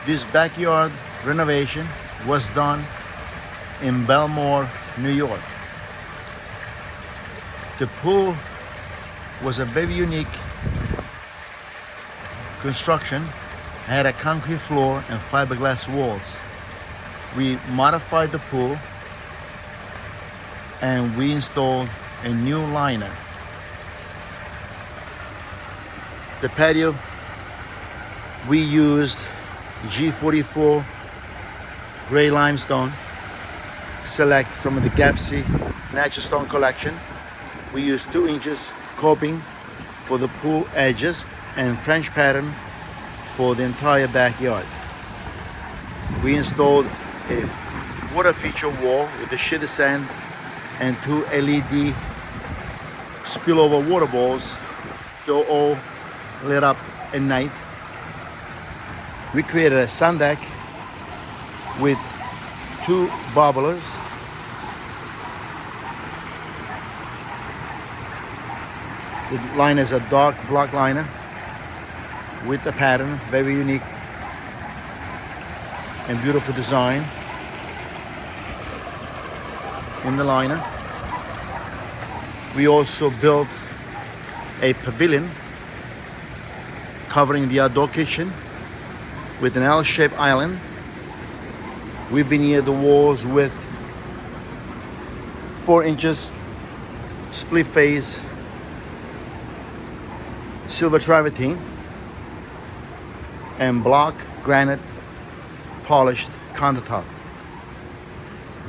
This backyard renovation was done in Bellmore, New York. The pool was a very unique construction. It had a concrete floor and fiberglass walls. We modified the pool and we installed a new liner. The patio, we used G44 gray limestone, select from the Gappsi Natural Stone Collection. We used 2 inches coping for the pool edges and French pattern for the entire backyard. We installed a water feature wall with the shaded sand and 2 LED spillover water balls. They're all lit up at night. We created a sundeck with 2 bubblers. The liner is a dark block liner with a pattern, very unique and beautiful design in the liner. We also built a pavilion covering the outdoor kitchen with an L-shaped island. We veneered the walls with 4 inches split face silver travertine and block granite polished countertop.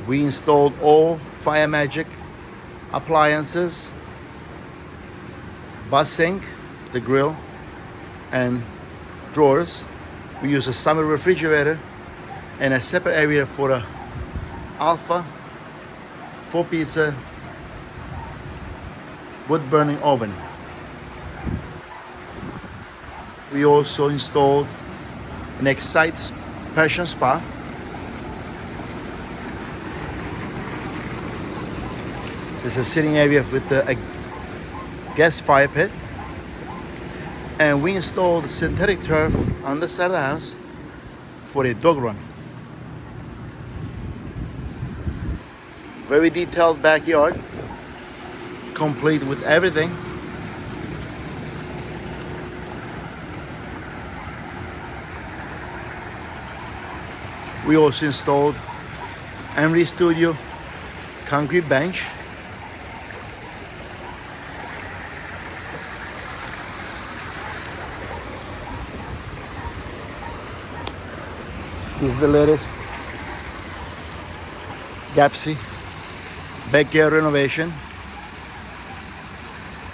We installed all Fire Magic appliances, bus sink, the grill, and drawers. We use a summer refrigerator and a separate area for a Alpha 4 pizza wood burning oven. We also installed an Excite Passion Spa. There's a sitting area with a gas fire pit. And we installed synthetic turf on the side of the house for a dog run. Very detailed backyard, complete with everything. We also installed Emery Studio concrete bench. This is the latest Gappsi backyard renovation.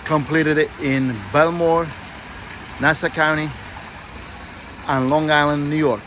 Completed it in Bellmore, Nassau County, and Long Island, New York.